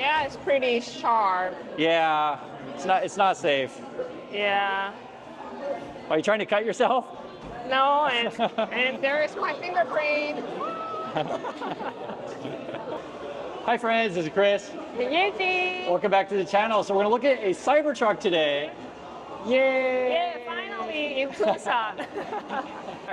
Yeah, it's pretty sharp. Yeah, it's not safe. Yeah. Are you trying to cut yourself? No, and there is my fingerprint. Hi friends, this is Chris. Yay! Welcome back to the channel. So we're gonna look at a Cybertruck today. Yay! Yeah, finally in Busan.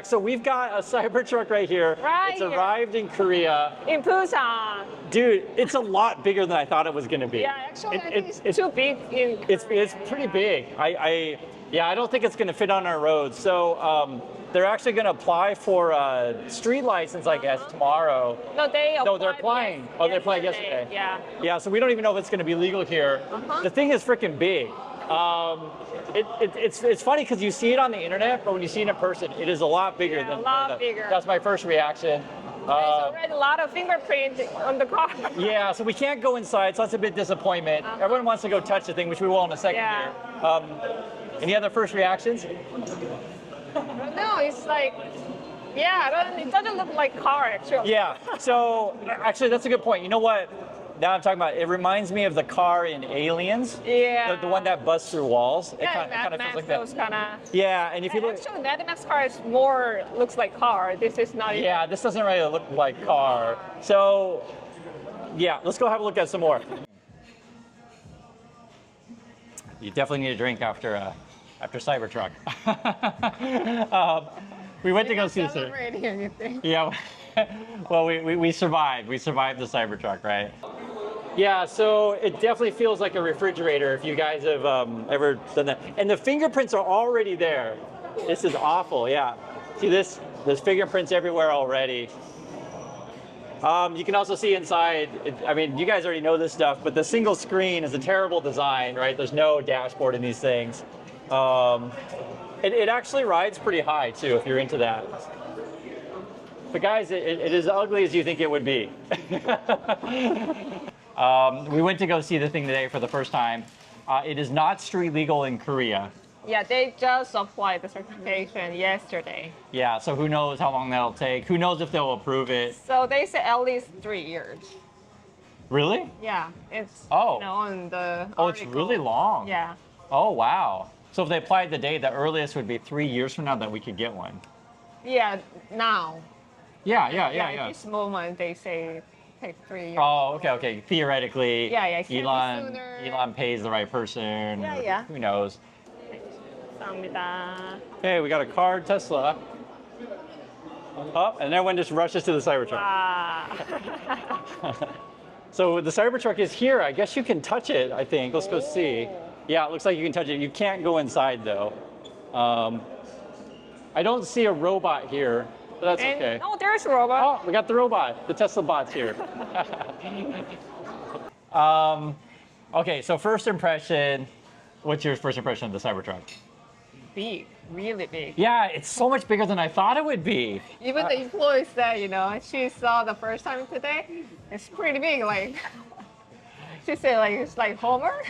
So we've got a Cybertruck right here. Right It's here. arrived in Korea. In Busan. Dude, it's a lot bigger than I thought it was gonna be. Yeah, actually, I think it's too big in It's Korea. pretty big. I don't think it's gonna fit on our roads. So they're actually gonna apply for a street license, I guess, tomorrow. No, they're applying. Oh, they're applying yesterday. Yeah. Yeah, so we don't even know if it's gonna be legal here. The thing is freaking big. It's funny because you see it on the internet, but when you see it in person, it is a lot bigger Yeah, than a lot bigger. That's my first reaction. There's already a lot of fingerprints on the car. Yeah, so we can't go inside, so that's a bit disappointment. Everyone wants to go touch the thing, which we will in a second Yeah. here. Any other first reactions? No, it's like, yeah, it doesn't look like car actually. Yeah, so actually that's a good point. You know what? Now I'm talking about it reminds me of the car in Aliens. Yeah. The one that busts through walls. Yeah, It Mad kind of Max, feels like those that. kind of. Yeah, and if you look, Actually, Mad Max car is more looks like car. This is not. yeah, this doesn't really look like car. So, yeah, let's go have a look at some more. You definitely need a drink after Cybertruck. We went to go see this. Celebrating anything. Yeah, well, we survived. We survived the Cybertruck, right? Yeah, so it definitely feels like a refrigerator if you guys have ever done that. And the fingerprints are already there. This is awful, yeah. See this? There's fingerprints everywhere already. You can also see inside, I mean, you guys already know this stuff, but the single screen is a terrible design, right? There's no dashboard in these things. It actually rides pretty high too, if you're into that. But guys, it is ugly as you think it would be. We went to go see the thing today for the first time. It is not street legal in Korea. Yeah, they just applied the certification yesterday. Yeah, so who knows how long that'll take? Who knows if they'll approve it? So they said at least 3 years. Really? Yeah, it's Oh. on the. Oh, it's article. really long. Yeah. Oh, wow. So if they applied today, the earliest would be 3 years from now that we could get one. Yeah, now. Yeah. At this moment, they say take 3 years. Oh, okay. Theoretically, Yeah, it can be Elon sooner. pays the right person. Yeah. Who knows? 감사합니다. Hey, we got a car, Tesla. Oh, and everyone just rushes to the Cybertruck. Ah. So the Cybertruck is here. I guess you can touch it, I think. Let's go see. Yeah, it looks like you can touch it. You can't go inside, though. I don't see a robot here, but that's okay. Oh, there's a robot. Oh, we got the robot. The Tesla bot's here. Okay, so first impression. What's your first impression of the Cybertruck? Big, really big. Yeah, it's so much bigger than I thought it would be. Even the employee said, she saw the first time today. It's pretty big. Like she said, like it's like Homer.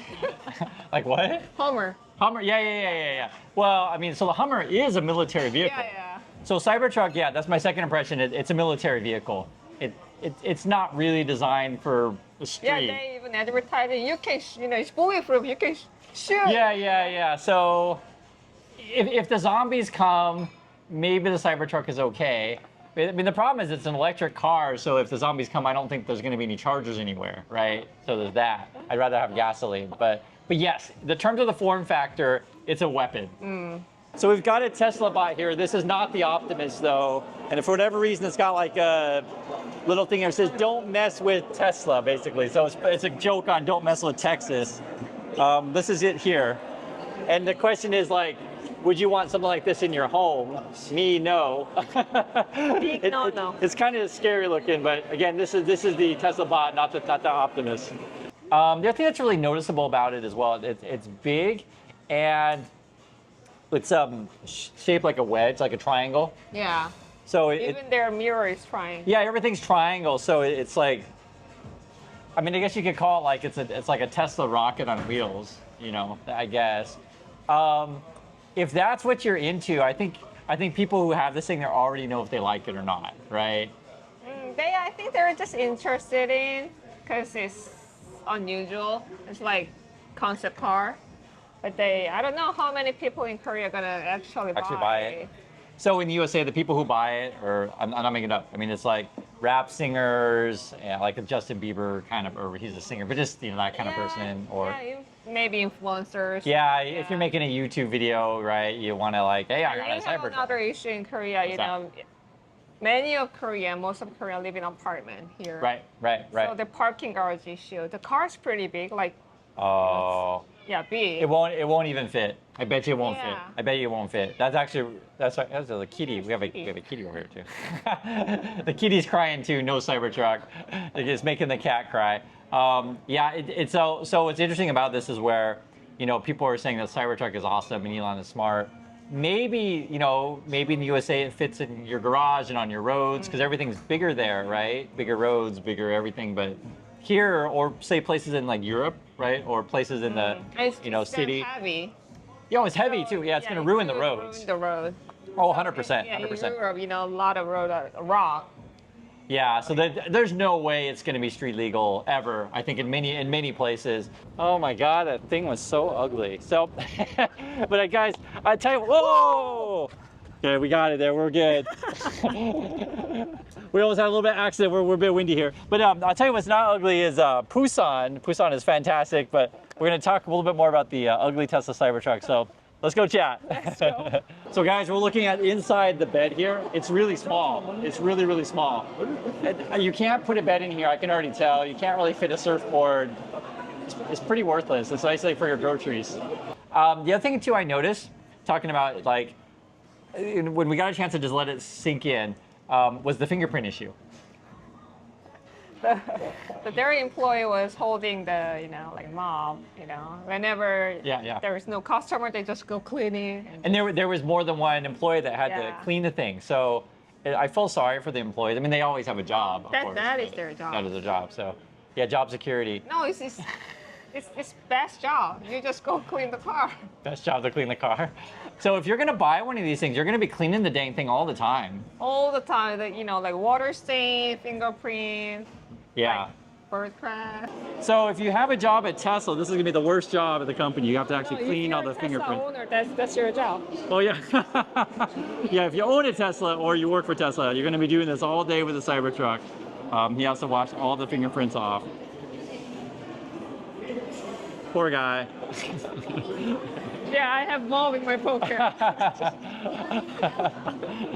Like what? Homer. Hummer? Yeah. Well, I mean, so the Hummer is a military vehicle. Yeah. So Cybertruck, yeah, that's my second impression. It's a military vehicle. It's not really designed for the street. Yeah, they even advertise it. You can, it's bulletproof. You can shoot. Yeah. So if the zombies come, maybe the Cybertruck is okay. I mean, the problem is it's an electric car, so if the zombies come, I don't think there's going to be any chargers anywhere, right? So there's that. I'd rather have gasoline. But yes, the terms of the form factor, it's a weapon. So we've got a Tesla bot here. This is not the Optimus, though. And if for whatever reason, it's got like a little thing that says, don't mess with Tesla, basically. So it's a joke on don't mess with Texas. This is it here. And the question is like, would you want something like this in your home? Me, no. No. It's kind of scary looking, but again, this is the Tesla bot, not the Optimus. The other thing that's really noticeable about it as well, it's big, and it's shaped like a wedge, like a triangle. Yeah. So Even their mirror is trying. yeah, everything's triangle. So it's like, I mean, I guess you could call it like it's like a Tesla rocket on wheels, I guess. If that's what you're into, I think people who have this thing, they already know if they like it or not, right? I think they're just interested in because it's unusual. It's like concept car. But I don't know how many people in Korea are gonna actually buy it. So in the USA, the people who buy it, or I'm not making it up. I mean, it's like rap singers, yeah, like a Justin Bieber kind of, or he's a singer, but just that kind of person, or maybe influencers. yeah, if you're making a YouTube video, right, you want to like, hey, I got a You have Cybertruck. another issue in Korea. You know, most of Korea live in apartment here. Right. So the parking garage issue. The car's pretty big, like Oh. yeah, big. It won't even fit. I bet you it won't fit. Yeah. I bet you it won't fit. That's a kitty. We have a kitty over here too. The kitty's crying too. No Cybertruck. It's making the cat cry. Yeah. So what's interesting about this is where people are saying that Cybertruck is awesome and Elon is smart. Maybe maybe in the USA it fits in your garage and on your roads because everything's bigger there, right? Bigger roads, bigger everything, but. Here, or say places in like Europe, right, or places in the It's city. heavy. Yeah, it's heavy too. Yeah, it's gonna ruin the roads. Ruin the road. Oh, 100%, Yeah, in 100%. Europe, a lot of road are rock. Yeah, so there's no way it's gonna be street legal ever. I think in many places. Oh my God, that thing was so ugly. So, but guys, I tell you, whoa. Okay, we got it there. We're good. We almost had a little bit of accident. We're a bit windy here. But I'll tell you what's not ugly is Busan. Busan is fantastic, but we're going to talk a little bit more about the ugly Tesla Cybertruck. So let's go chat. Let's go. So guys, we're looking at inside the bed here. It's really small. It's really, really small. And you can't put a bed in here. I can already tell. You can't really fit a surfboard. It's pretty worthless. It's basically for your groceries. The other thing too I noticed, talking about like, when we got a chance to just let it sink in, was the fingerprint issue. The dairy employee was holding the, like mom, whenever there was no customer, they just go cleaning. And there was more than one employee that had to Yeah. clean the thing. So I feel sorry for the employees. I mean, they always have a job, of course. That is their job. That is their job. So yeah, job security. No, it's best job. You just go clean the car. Best job to clean the car. So if you're gonna buy one of these things, you're gonna be cleaning the dang thing all the time. All the time, like water stain, fingerprint, Yeah. like bird crap. So if you have a job at Tesla, this is gonna be the worst job at the company. You have to actually clean all the fingerprints. Owner, that's your job. Oh yeah. Yeah, if you own a Tesla or you work for Tesla, you're gonna be doing this all day with a Cybertruck. He has to wash all the fingerprints off. Poor guy. Yeah, I have mom in my pocket.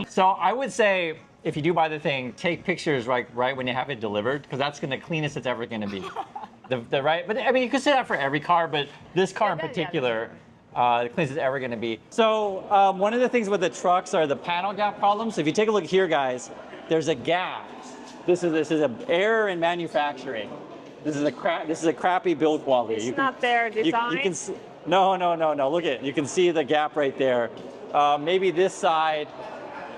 So I would say if you do buy the thing, take pictures right when you have it delivered, because that's the cleanest it's ever going to be. The right, but I mean you could say that for every car, but this car in particular, the cleanest it's ever going to be. So one of the things with the trucks are the panel gap problems. So if you take a look here, guys, there's a gap. This is an error in manufacturing. This is a crappy build quality. It's not their design. You can see, no. Look at it. You can see the gap right there. Maybe this side.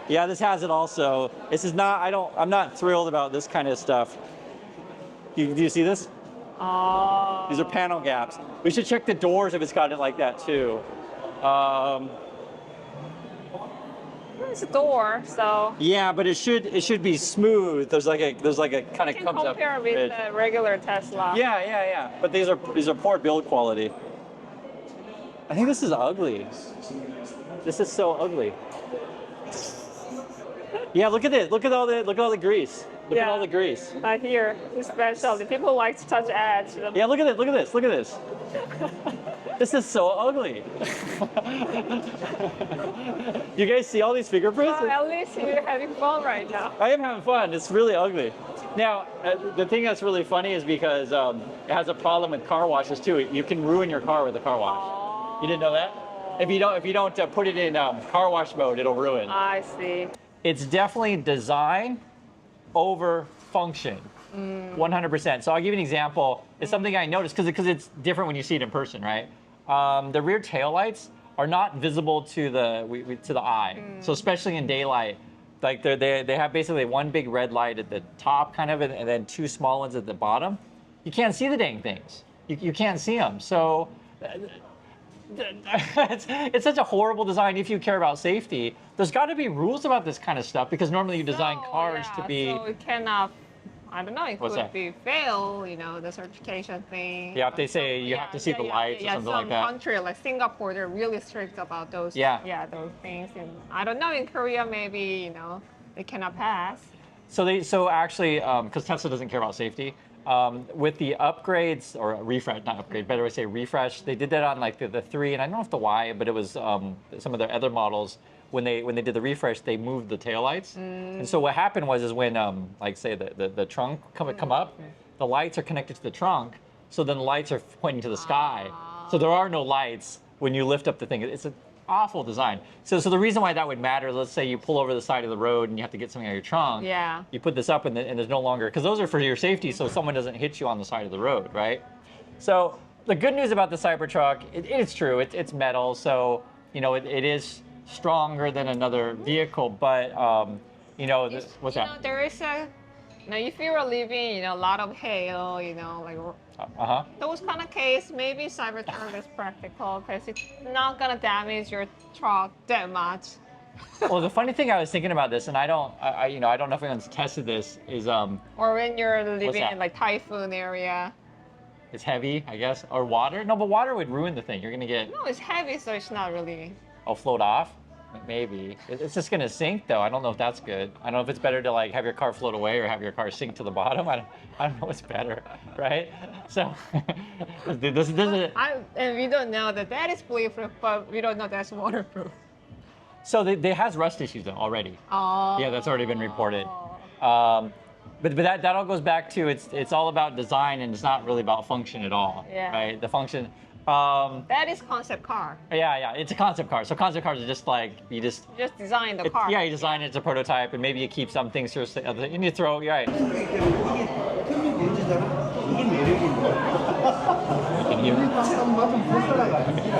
Yeah, this has it also. This is not. I'm not thrilled about this kind of stuff. Do you see this? Oh. These are panel gaps. We should check the doors if it's got it like that too. It's a door, so. Yeah, but it should be smooth. There's like a kind of You can comes up. compare with ridge. the regular Tesla. Yeah. But these are poor build quality. I think this is ugly. This is so ugly. Yeah, look at it. Look at all the grease. Look at all the grease. I hear, especially people like to touch edge. Yeah, look at it. Look at this. Look at this. This is so ugly. You guys see all these fingerprints? Well, at least you're having fun right now. I am having fun. It's really ugly. Now, the thing that's really funny is because it has a problem with car washes too. You can ruin your car with a car wash. You didn't know that? If you don't put it in car wash mode, it'll ruin. I see. It's definitely design over function. 100%. So I'll give you an example. It's something I noticed because it's different when you see it in person, right? The rear taillights are not visible to the eye. So especially in daylight, like they have basically one big red light at the top, kind of, and then two small ones at the bottom. You can't see the dang things. You can't see them. So it's such a horrible design. If you care about safety, there's got to be rules about this kind of stuff because normally you design cars to be. So it cannot I don't know, it What's could that? be fail, you know, the certification thing. Yeah, if they say you have to see the lights or something like that. Some country like Singapore, they're really strict about those. Yeah. Those things. And I don't know, in Korea, maybe, you know, they cannot pass. So actually, because Tesla doesn't care about safety, with the upgrades or refresh, not upgrade, better to say refresh, they did that on like the 3, and I don't know if the Y, but it was some of their other models. When they did the refresh, they moved the taillights. And so what happened was when like say the trunk come up, the lights are connected to the trunk, so then the lights are pointing to the sky. So there are no lights when you lift up the thing. It's an awful design. So the reason why that would matter, let's say you pull over the side of the road and you have to get something out of your trunk. Yeah. You put this up and there's no longer, because those are for your safety, so someone doesn't hit you on the side of the road, right? So the good news about the Cybertruck, it's true, it's metal, so you know it is stronger than another vehicle, but you know, what's that? You know, there is a, you know, if you are living, you know, a lot of hail, you know, like those kind of case, maybe Cybertruck is practical because it's not gonna damage your truck that much. Well, the funny thing I was thinking about this, and I don't know if anyone's tested this, is or when you're living that? in like typhoon area. it's heavy, I guess, or water. No, but water would ruin the thing. You're gonna get No, it's heavy, so it's not really. float off. Maybe it's just gonna sink though. I don't know if that's good. I don't know if it's better to like have your car float away or have your car sink to the bottom. I don't know what's better, right? So this is And we don't know that is bulletproof, but we don't know that's waterproof. so they has rust issues though already. Oh. Yeah, that's already been reported. But that all goes back to it's all about design and it's not really about function at all, Yeah. right? The function. That is concept car. Yeah, it's a concept car. So concept cars are just like you just design the car. yeah, you design it as a prototype, and maybe you keep some things to and you throw. You're right.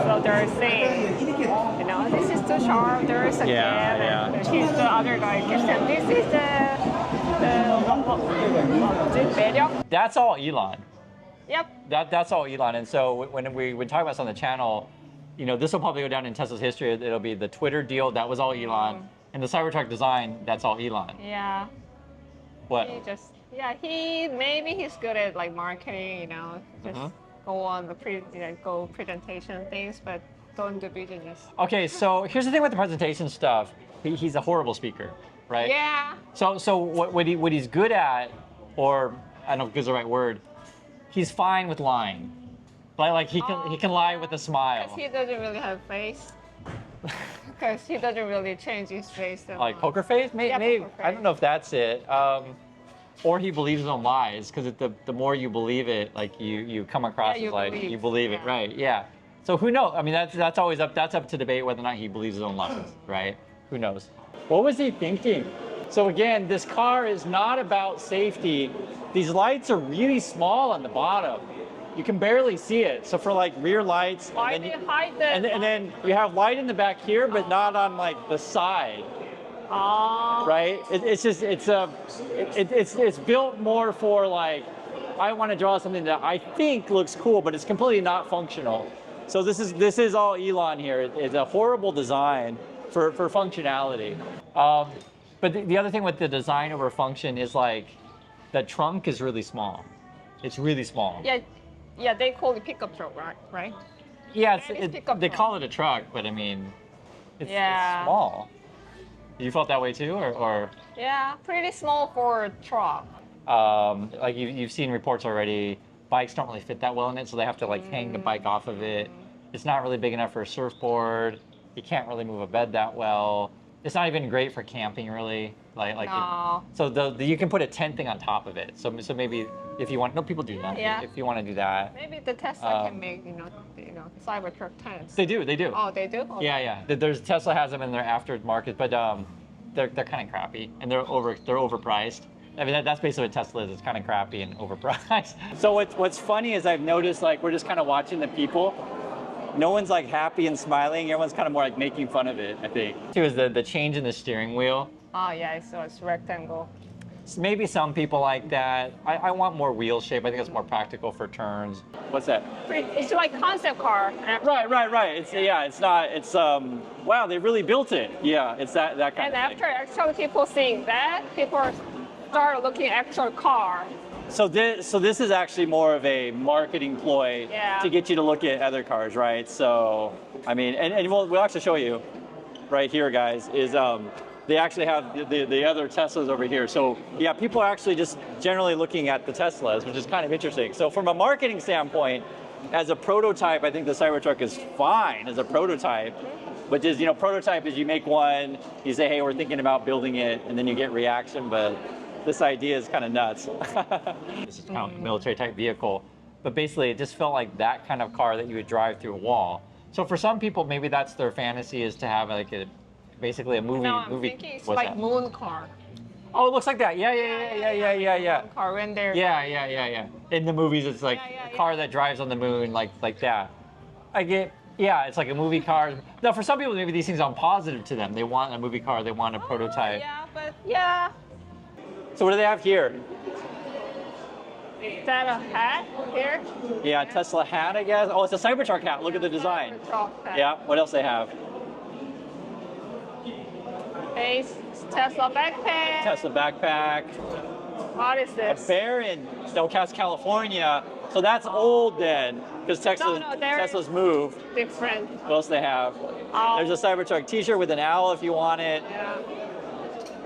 So they're saying, you know, this is too sharp. There is a Yeah, gap. yeah. And he's the other guy gives them. This is the 매력. That's all Elon. Yep. That's all Elon. And so when we talk about this on the channel, you know, this will probably go down in Tesla's history. It'll be the Twitter deal, that was all Elon. And the Cybertruck design, that's all Elon. Yeah. What? Maybe he's good at like marketing, you know, just go on the presentation things, but don't do business. Okay, so here's the thing with the presentation stuff. He's a horrible speaker, right? Yeah. So what he's good at, or I don't know if good is the right word, he's fine with lying. Like he can lie with a smile. Because he doesn't really have face. Because he doesn't really change his face. Like poker face? Maybe. Poker face. I don't know if that's it. Or he believes his own lies, because the more you believe it, like you come across as like you believe it, right? Yeah. So who knows? I mean, that's always up to debate whether or not he believes his own lies, right? Who knows? What was he thinking? So again, this car is not about safety. These lights are really small on the bottom. You can barely see it. So for like rear lights, Why do you hide the? and then you have light in the back here, but not on like the side. Right? It's built more for like, I want to draw something that I think looks cool, but it's completely not functional. So this is all Elon here. It's a horrible design for functionality. But the other thing with the design over function is like, the trunk is really small. It's really small. Yeah, they call it pickup truck, right? Yeah, they truck. call it a truck, but I mean, it's small. You felt that way too, or? Yeah, pretty small for a truck. Like you've seen reports already, bikes don't really fit that well in it, so they have to like hang the bike off of it. It's not really big enough for a surfboard. You can't really move a bed that well. It's not even great for camping, really. No. So you can put a tent thing on top of it. So maybe if you want, no, people do that. Yeah. If you want to do that. Maybe the Tesla can make, you know, Cybertruck tents. They do. Oh, they do? Okay. Yeah. There's Tesla has them in their aftermarket, but they're kind of crappy and they're overpriced. I mean that's basically what Tesla is. It's kind of crappy and overpriced. So what's funny is I've noticed like we're just kind of watching the people. No one's like happy and smiling. Everyone's kind of more like making fun of it, I think. Two is the change in the steering wheel. Oh yeah, so it's rectangle. So maybe some people like that. I want more wheel shape. I think it's more practical for turns. What's that? It's like concept car. Right. It's wow, they really built it. Yeah, it's that kind And of after thing. actually people seeing that, people are start looking at actual car. So this is actually more of a marketing ploy to get you to look at other cars, right? So, I mean, and we'll actually show you right here, guys, is they actually have the other Teslas over here. So yeah, people are actually just generally looking at the Teslas, which is kind of interesting. So from a marketing standpoint, as a prototype, I think the Cybertruck is fine as a prototype. Which is, prototype is you make one, you say, hey, we're thinking about building it, and then you get reaction, but this idea is kind of nuts. This is kind of a military type vehicle, but basically it just felt like that kind of car that you would drive through a wall. So for some people, maybe that's their fantasy, is to have like basically a movie. No, I'm thinking it's like moon car. Oh, it looks like that. Yeah. Car when they're. Yeah. In the movies, it's like a car that drives on the moon, like that. I get. Yeah, it's like a movie car. Now, for some people, maybe these things aren't positive to them. They want a movie car. They want a prototype. Yeah, but yeah. So what do they have here? Is that a hat here? Yeah, Tesla hat, I guess. Oh, it's a Cybertruck hat. Look at the design. Yeah. What else they have? Tesla backpack. Tesla backpack. What is this? A bear in Snowcast, California. So that's old then, because Tesla's moved. Different. What else they have? There's a Cybertruck T-shirt with an owl if you want it. Yeah.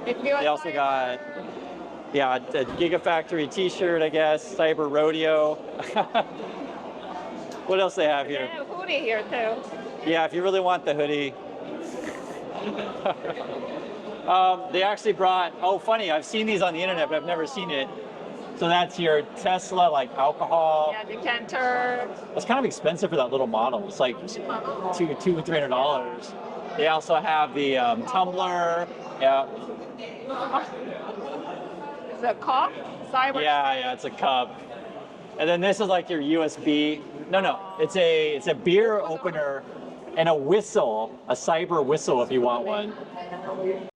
They also got, a Gigafactory T-shirt, I guess. Cyber Rodeo. What else they have here? They have a hoodie here too. Yeah, if you really want the hoodie. They actually brought. Oh, funny! I've seen these on the internet, but I've never seen it. So that's your Tesla, like alcohol. Yeah, decanter. It's kind of expensive for that little model. It's like $200-$300. They also have the tumbler. Yeah. Is it a cup? Cyber. Yeah, it's a cup. And then this is like your USB. No, it's a beer opener and a whistle, a cyber whistle if you want one.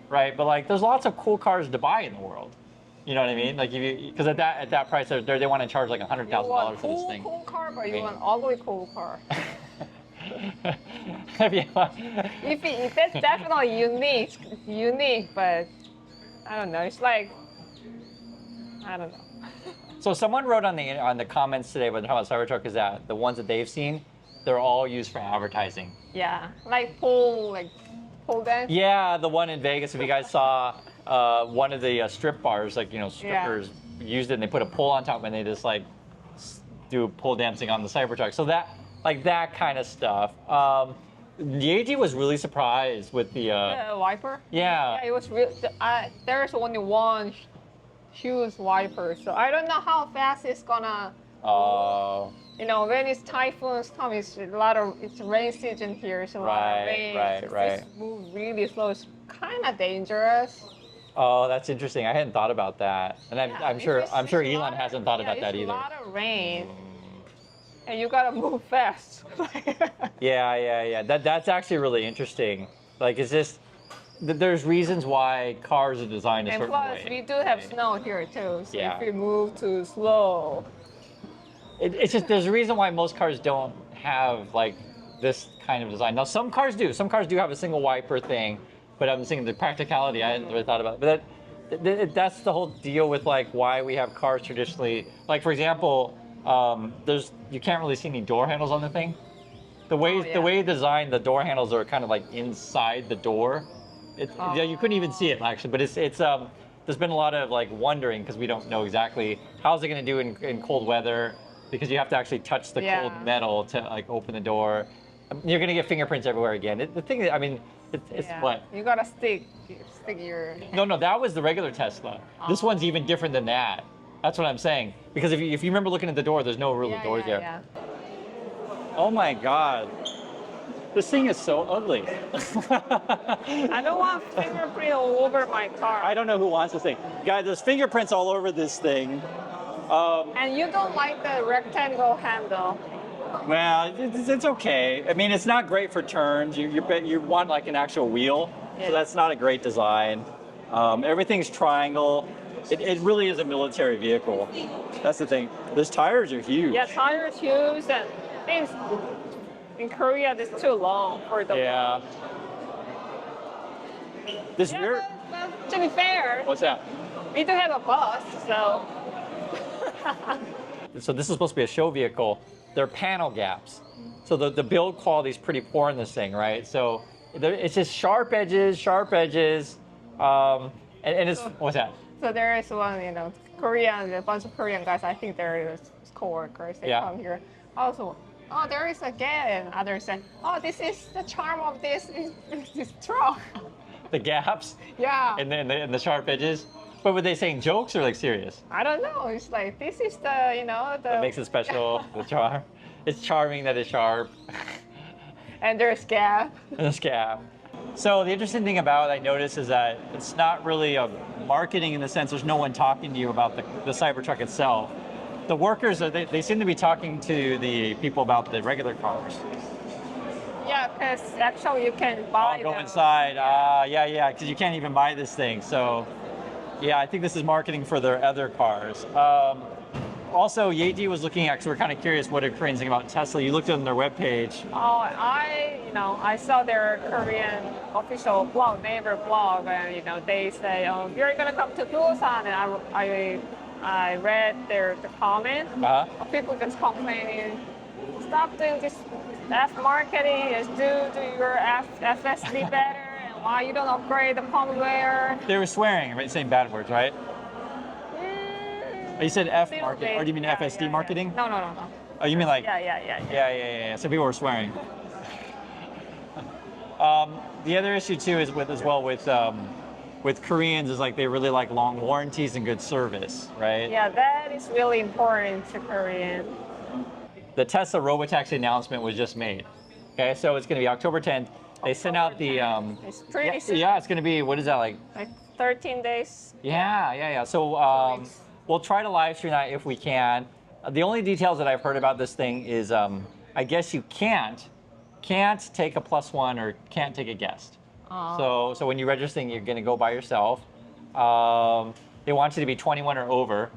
Right, but like there's lots of cool cars to buy in the world. You know what I mean? Like because at that price, they want to charge like $100,000 for this thing. Cool car, but you want an ugly cool car. If that's definitely unique, but I don't know. It's like I don't know. So someone wrote on the comments today when they're talking about Cybertruck is that the ones that they've seen, they're all used for advertising. Yeah, like pole dance. Yeah, the one in Vegas. If you guys saw one of the strip bars, like strippers used it and they put a pole on top and they just like do pole dancing on the Cybertruck. So that kind of stuff. The AG was really surprised with the wiper. Yeah. It was real. There's only one huge wiper, so I don't know how fast it's gonna. When it's typhoons come, it's rain season here, so rain. Right. Move really slow. It's kind of dangerous. Oh, that's interesting. I hadn't thought about that, and I'm sure Elon hasn't thought about that either. It's a lot of rain, and you gotta move fast. Yeah. That's actually really interesting. Like, it's just there's reasons why cars are designed a certain way. And plus, we do have snow here too, so if we move too slow. It's just there's a reason why most cars don't have like this kind of design. Now some cars do. Some cars do have a single wiper thing, but I'm thinking the practicality I hadn't really thought about. But that's the whole deal with like why we have cars traditionally. Like for example, you can't really see any door handles on the thing. The way designed, the door handles are kind of like inside the door. You couldn't even see it actually, but it's there's been a lot of like wondering because we don't know exactly how's it going to do in cold weather. Because you have to actually touch the cold metal to like open the door. You're gonna get fingerprints everywhere again. The thing is, I mean, it's what? You gotta stick your. No, that was the regular Tesla. This one's even different than that. That's what I'm saying. Because if you remember looking at the door, there's no real doors there. Yeah. Oh my God. This thing is so ugly. I don't want fingerprint all over my car. I don't know who wants this thing. Guys, there's fingerprints all over this thing. And you don't like the rectangle handle. Well, it's okay. I mean, it's not great for turns. You want like an actual wheel, so that's not a great design. Everything's triangle. It really is a military vehicle. That's the thing. Those tires are huge. Yeah, tires huge, and things in Korea it's too long for the. Yeah. This rear. But to be fair. What's that? We do have a bus, so. So this is supposed to be a show vehicle. They're panel gaps. So the build quality is pretty poor in this thing, right? So it's just sharp edges, and it's, what's that? So there is one, Korean, a bunch of Korean guys, I think they're co-workers, they come here. Also, oh, there is a gap, and others say, oh, this is the charm of this truck. The gaps? Yeah. And then the sharp edges? But were they saying jokes or like serious? I don't know. It's like, this is the, What makes it special, the charm. It's charming that it's sharp. And there's gap. And there's gap. So the interesting thing about it, I noticed, is that it's not really a marketing in the sense there's no one talking to you about the Cybertruck itself. The workers, they seem to be talking to the people about the regular cars. Yeah, because actually you can buy Go inside. Yeah, because you can't even buy this thing. So, yeah, I think this is marketing for their other cars. Also, Yeji was looking at, because we're kind of curious what are Koreans think about Tesla. You looked on their webpage. Oh, I saw their Korean official blog, neighbor blog, and they say, oh, you're gonna come to Busan, and I read the comment. People just complaining, stop doing this F marketing, just do your FSD better, and why you don't upgrade the firmware. They were swearing, right? Saying bad words, right? You said F marketing, or do you mean FSD marketing? No. Oh, you mean like? Yeah. So people were swearing. The other issue too is with Koreans is like they really like long warranties and good service, right? Yeah, that is really important to Korean. The Tesla Robotaxi announcement was just made. Okay, so it's going to be October 10th. They sent out the. It's pretty soon. Yeah, it's going to be, what is that like? Like 13 days. Yeah. So we'll try to live stream that if we can. The only details that I've heard about this thing is I guess you can't take a +1 or can't take a guest. So when you register, you're going to go by yourself. They want you to be 21 or over.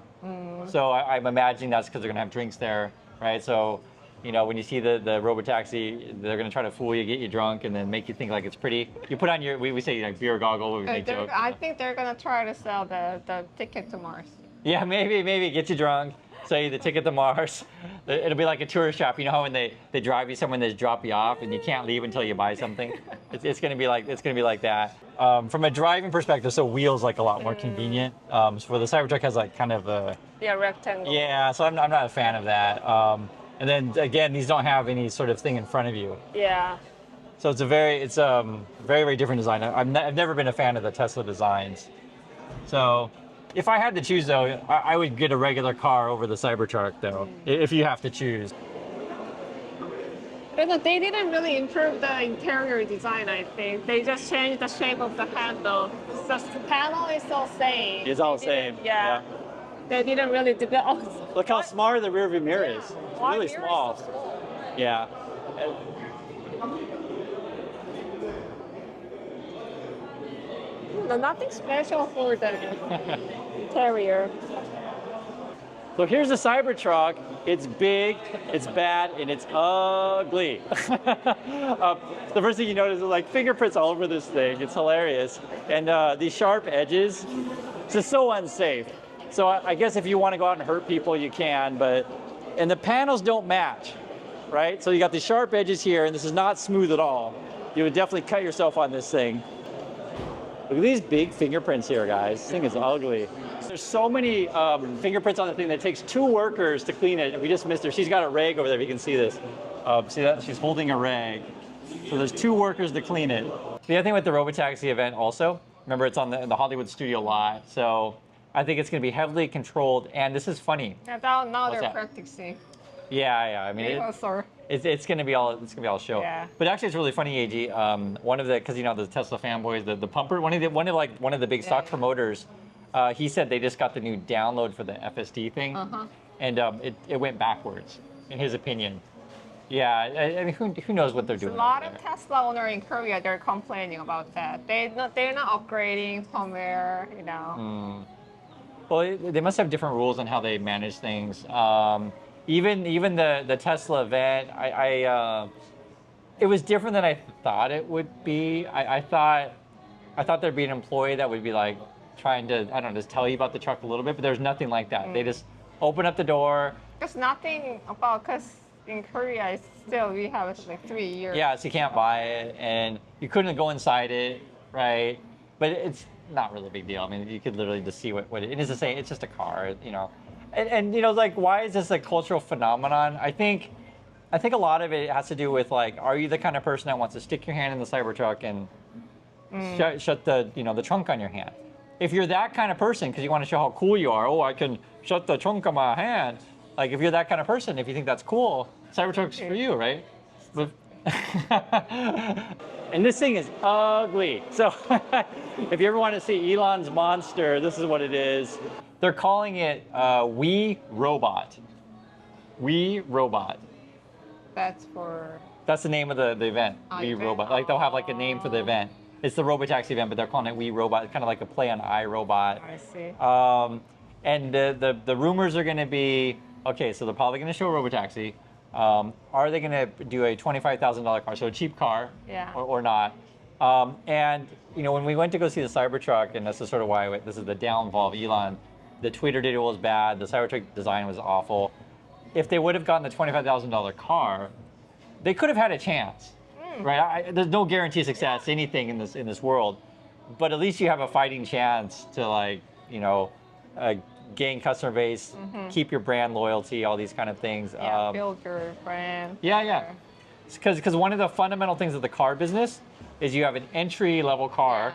So I'm imagining that's because they're going to have drinks there, right? So, when you see the Robotaxi, they're going to try to fool you, get you drunk, and then make you think like it's pretty. You put on your, we say like beer goggle, we make jokes. I think they're going to try to sell the ticket to Mars. Yeah, maybe get you drunk, sell you the ticket to Mars. It'll be like a tourist shop. You know how when they drive you somewhere and they just drop you off and you can't leave until you buy something? It's gonna be like that. From a driving perspective, so wheels like a lot more convenient. So the Cybertruck has like kind of a rectangle. Yeah, so I'm not a fan of that. And then again, these don't have any sort of thing in front of you. Yeah. So it's a very very different design. I've never been a fan of the Tesla designs. So. If I had to choose, though, I would get a regular car over the Cybertruck, though, if you have to choose. But they didn't really improve the interior design, I think. They just changed the shape of the handle. So the panel is all same. It's all the same. Yeah. They didn't really develop. Look how small the rearview mirror is. It's really small. So small. Yeah. No, nothing special for the interior. So here's the Cybertruck. It's big, it's bad, and it's ugly. The first thing you notice is like fingerprints all over this thing. It's hilarious. And these sharp edges, it's just so unsafe. So I guess if you want to go out and hurt people, you can, and the panels don't match, right? So you got these sharp edges here, and this is not smooth at all. You would definitely cut yourself on this thing. Look at these big fingerprints here, guys. This thing is ugly. There's so many fingerprints on the thing that it takes 2 workers to clean it. We just missed her. She's got a rag over there, if you can see this. See that? She's holding a rag. So there's 2 workers to clean it. The other thing with the Robotaxi event also, remember it's on the Hollywood studio lot. So I think it's going to be heavily controlled. And this is funny. Yeah, now they're practicing. Yeah. I mean, it's going to be all show. Yeah. But actually, it's really funny, AG. One of the, because the Tesla fanboys, the pumper, one of the big stock promoters, he said they just got the new download for the FSD thing, and it went backwards, in his opinion. Yeah, I mean, who knows what they're doing? A lot of Tesla owners in Korea, they're complaining about that. They're not upgrading firmware, Well, they must have different rules on how they manage things. Even the Tesla event, it was different than I thought it would be. I thought there'd be an employee that would be like trying to, I don't know, just tell you about the truck a little bit, but there's nothing like that. They just open up the door. There's nothing about, because in Korea, it's still, we have it like 3 years. Yeah, so you can't buy it, and you couldn't go inside it, right? But it's not really a big deal. I mean, you could literally just see what it is to say. It's just a car, you know. And you know, like, why is this a cultural phenomenon? I think a lot of it has to do with, like, are you the kind of person that wants to stick your hand in the Cybertruck and shut the, you know, the trunk on your hand? If you're that kind of person, because you want to show how cool you are, oh, I can shut the trunk on my hand. Like, if you're that kind of person, if you think that's cool, Cybertruck's for you, right? But and this thing is ugly. So if you ever want to see Elon's monster, this is what it is. They're calling it We Robot. We Robot. That's for... That's the name of the event. We event. Robot. Like, they'll have like a name for the event. It's the Robotaxi event, but they're calling it We Robot. It's kind of like a play on iRobot. I see. And the rumors are going to be, okay, so they're probably going to show a Robotaxi. Are they going to do a $25,000 car, so a cheap car, Yeah. or not? And you know, when we went to go see the Cybertruck, and this is sort of why this is the downfall of Elon, the tweeter data was bad, the Cybertruck design was awful. If they would have gotten the $25,000 car, they could have had a chance, right? There's no guarantee of success, anything in this world, but at least you have a fighting chance to, like, you know, gain customer base, keep your brand loyalty, all these kind of things. Yeah, build your brand. Yeah. Because one of the fundamental things of the car business is you have an entry-level car.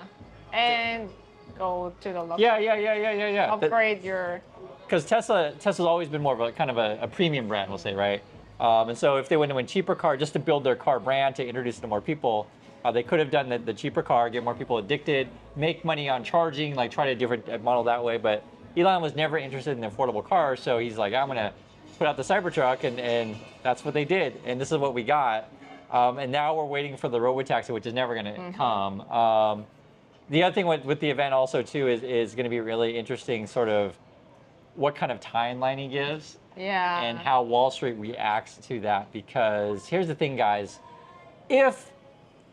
Yeah. And go to the luxury. Yeah. Upgrade your... Because Tesla's always been more of a kind of a premium brand, we'll say, right? And so if they went to a cheaper car just to build their car brand, to introduce it to more people, they could have done the cheaper car, get more people addicted, make money on charging, like try a different model that way. But Elon was never interested in the affordable cars, so he's like, I'm going to put out the Cybertruck, and that's what they did. And this is what we got. And now we're waiting for the Robotaxi, which is never going to come. The other thing with the event also, too, is going to be really interesting, sort of what kind of timeline he gives. Yeah. And how Wall Street reacts to that. Because here's the thing, guys. If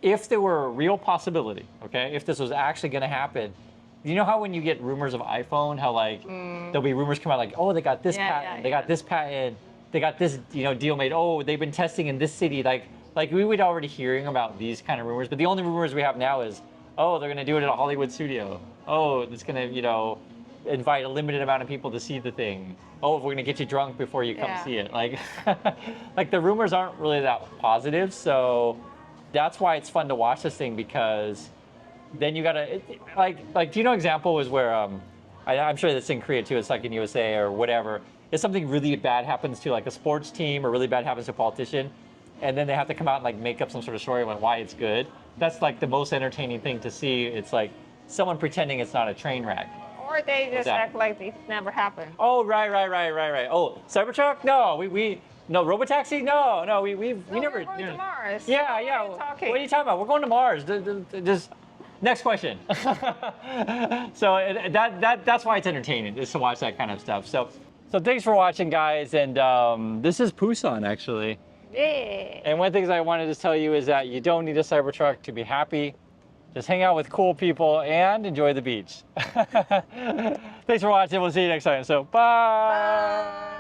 there were a real possibility, okay, if this was actually going to happen, you know how when you get rumors of iPhone, how like there'll be rumors come out like, oh, they got this patent, they got this patent, they got this, you know, deal made. Oh, they've been testing in this city. Like we would already hearing about these kind of rumors, but the only rumors we have now is, oh, they're going to do it at a Hollywood studio. Oh, it's going to, you know, invite a limited amount of people to see the thing. Oh, we're going to get you drunk before you come see it. Like, like the rumors aren't really that positive. So that's why it's fun to watch this thing, because then you gotta like do you know example was where I'm sure that's in Korea too, it's like in USA or whatever, if something really bad happens to like a sports team or really bad happens to a politician, and then they have to come out and like make up some sort of story about why it's good. That's like the most entertaining thing to see. It's like someone pretending it's not a train wreck. Or they just act like it never happened. Oh, right. Oh, Cybertruck? No, no, Robotaxi? No, we never. We're going to Mars. Yeah. What are you talking about? We're going to Mars. Just next question. So that's why it's entertaining, is to watch that kind of stuff. So thanks for watching, guys. And this is Busan, actually. Yeah. And one of the things I wanted to tell you is that you don't need a Cybertruck to be happy. Just hang out with cool people and enjoy the beach. Thanks for watching. We'll see you next time. So bye.